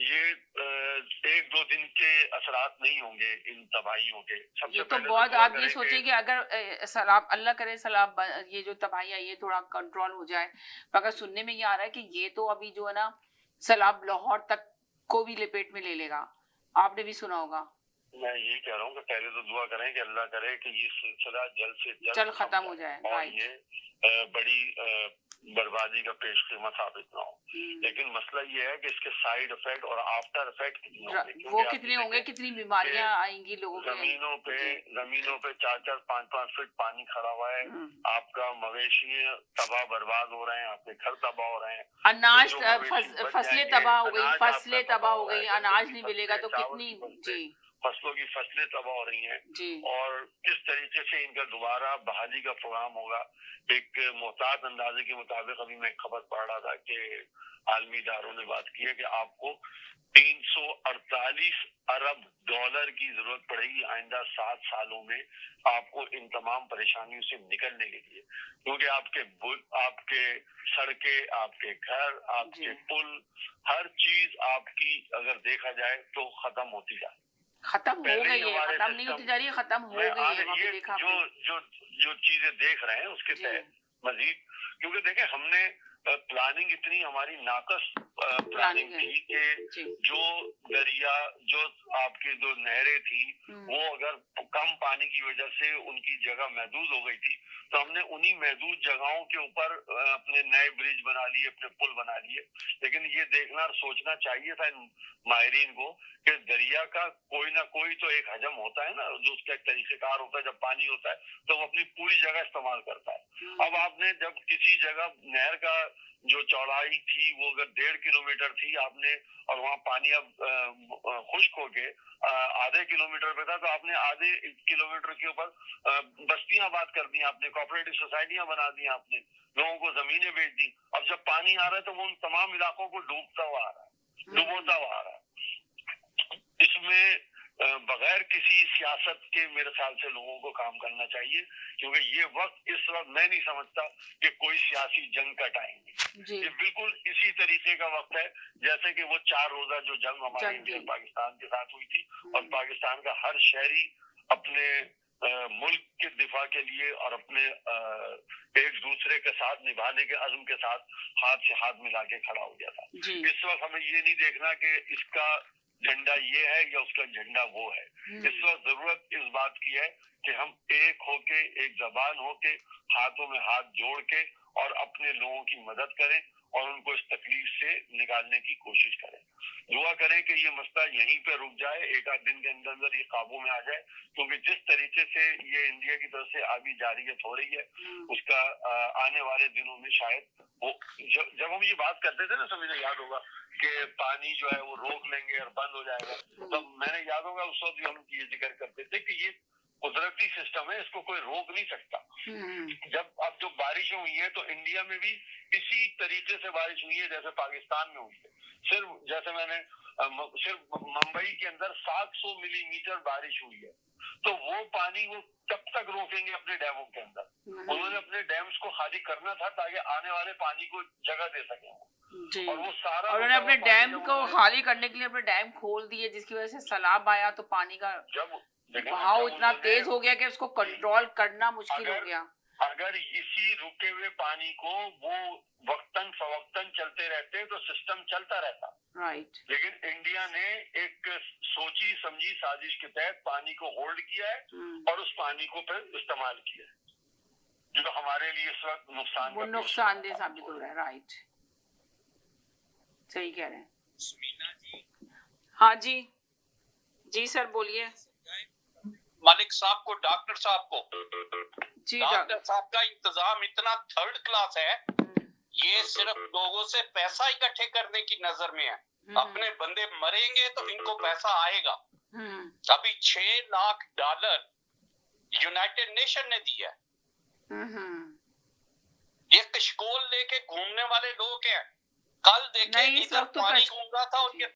ये एक दो दिन के असरात नहीं होंगे इन तबाहियों के। सबसे ये तो पहले तो बहुत, दुआ आप ये करें कि सोचिए कि अगर सैलाब, अल्लाह करे सैलाब ये जो तबाही आई है थोड़ा कंट्रोल हो जाए, मगर सुनने में ये आ रहा है कि ये तो अभी जो है ना सैलाब लाहौर तक को भी लपेट में ले लेगा। आपने भी सुना होगा। मैं यही कह रहा हूँ कि पहले तो दुआ करें कि अल्लाह करे कि ये सिलसिला जल्द से जल्द जल्द थम खत्म हो जाए जाए, और राइट। ये बड़ी बर्बादी का पेशखेमा साबित ना हो। लेकिन मसला ये है कि इसके साइड इफेक्ट और आफ्टर इफेक्ट कितने होंगे, वो क्योंकि आप कितने ये होंगे, देखें कितनी कि बीमारियां आएंगी लोगों के। जमीनों पे 4-4, 5-5 फीट पानी खड़ा हुआ है। आपका मवेशी तबाह बर्बाद हो रहे हैं, आपके घर तबाह हो रहे हैं। अनाज, तो जो मवेशी बच फसलें जाएंगे, तबाह हो गई, अनाज फसलें आपका तबाह तबाह हो हो रहा गई, है, गन्ने अनाज की नहीं मिलेगा फसलें, तो चावल कितनी। की जी फसलें, फसलों की फसलें तबाह हो रही हैं। जी। और किस तरीके से इनका दोबारा बहाली का प्रोग्राम होगा। एक मोहतात अंदाजे के मुताबिक अभी मैं खबर पढ़ रहा था कि आलमी इदारों ने बात की है कि आपको 348 अरब डॉलर की जरूरत पड़ेगी आइंदा 7 सालों में आपको इन तमाम परेशानियों से निकलने के लिए। क्योंकि आपके सड़कें, आपके घर, आपके पुल, हर चीज आपकी अगर देखा जाए तो खत्म होती जाए। खत्म हो पहले ही गई है, हमारे खत्म नहीं होती सिस्टम जा रही है, खत्म हो में गई है, आने वहां पे ये देखा जो आपने। जो जो चीजें देख रहे हैं उसके जी तहत मजीद, क्योंकि देखें हमने प्लानिंग इतनी हमारी नाकस प्लानिंग प्लानिंग है। थी कि जी जो दरिया, जो आपकी जो नहरें थी, वो अगर कम पानी की वजह से उनकी जगह महदूद हो गई थी तो हमने उन्हीं महदूद जगहों के ऊपर अपने नए ब्रिज बना लिए, अपने पुल बना लिए। लेकिन ये देखना और सोचना चाहिए था इन माहिरीन को कि दरिया का कोई ना कोई तो एक हजम होता है ना, जो उसका एक तरीकेकार होता है। जब पानी होता है तो वो अपनी पूरी जगह इस्तेमाल करता है। अब आपने जब किसी जगह नहर का जो चौड़ाई थी वो अगर 1.5 किलोमीटर थी आपने, और वहाँ पानी अब खुश्क हो के आधे किलोमीटर पे था, तो आपने आधे किलोमीटर के ऊपर बस्तियां आबाद कर दी, आपने कोऑपरेटिव सोसाइटियां बना दी, आपने लोगों को जमीनें बेच दी। अब जब पानी आ रहा है तो वो उन तमाम इलाकों को डूबता हुआ आ रहा है, डुबोता हुआ आ रहा है। इसमें बगैर किसी सियासत के मेरे ख्याल से लोगों को काम करना चाहिए, क्योंकि ये वक्त इस वक्त मैं नहीं समझता कि कोई सियासी जंग का टाइम है। ये बिल्कुल इसी तरीके का वक्त है जैसे कि वो 4 रोजा जो जंग हमारे इंडिया पाकिस्तान के साथ हुई थी, और पाकिस्तान का हर शहरी अपने मुल्क के दिफा के लिए और अपने एक दूसरे के साथ निभाने के अज़्म के साथ हाथ से हाथ मिला के खड़ा हो गया था। इस वक्त हमें ये नहीं देखना कि इसका झंडा ये है या उसका झंडा वो है। इस वक्त जरूरत इस बात की है कि हम एक होके, एक जबान होके, हाथों में हाथ जोड़ के और अपने लोगों की मदद करें और उनको इस तकलीफ से निकालने की कोशिश करें। दुआ करें कि ये मसला यहीं पे रुक जाए, एक आध दिन के अंदर अंदर ये काबू में आ जाए, क्योंकि जिस तरीके से ये इंडिया की तरफ से आगे जारियत हो रही है उसका आने वाले दिनों में शायद वो, जब हम ये बात करते थे ना, समझे याद होगा कि पानी जो है वो रोक लेंगे और बंद हो जाएगा, तब मैंने याद होगा उस वक्त हम ये जिक्र करते थे कि ये कुदरती सिस्टम है, इसको कोई रोक नहीं सकता। जब अब जो बारिश हुई है तो इंडिया में भी इसी तरीके से बारिश हुई है जैसे पाकिस्तान में हुई है। सिर्फ जैसे मैंने सिर्फ मुंबई के अंदर 700 मिलीमीटर बारिश हुई है, तो वो पानी वो कब तक रोकेंगे अपने डैमों के अंदर? उन्होंने अपने डैम्स को खाली करना था ताकि आने वाले पानी को जगह दे सके। जी। और वो सारा, और उन्होंने अपने डैम को खाली करने के लिए अपने डैम खोल दिए, जिसकी वजह से सैलाब आया तो पानी का बहाव इतना तेज हो गया कि उसको कंट्रोल करना मुश्किल हो गया। अगर इसी रुके हुए पानी को वो वक्तन फवक्तन चलते रहते तो सिस्टम चलता रहता। राइट। लेकिन इंडिया ने एक सोची समझी साजिश के तहत पानी को होल्ड किया है और उस पानी को फिर इस्तेमाल किया है, जो हमारे लिए इस वक्त नुकसानदेह साबित हो रहा है। राइट, सही कह रहे हैं। हाँ जी, जी सर बोलिए। मलिक साहब को, डॉक्टर साहब को, जी डॉक्टर साहब का इंतजाम इतना थर्ड क्लास है, ये सिर्फ लोगों से पैसा इकट्ठे करने की नजर में है। अपने बंदे मरेंगे तो इनको पैसा आएगा। अभी $6 लाख यूनाइटेड नेशन ने दिया है। ये कशकोल लेके घूमने वाले लोग हैं। कल देखे इधर पानी घूम रहा था और ये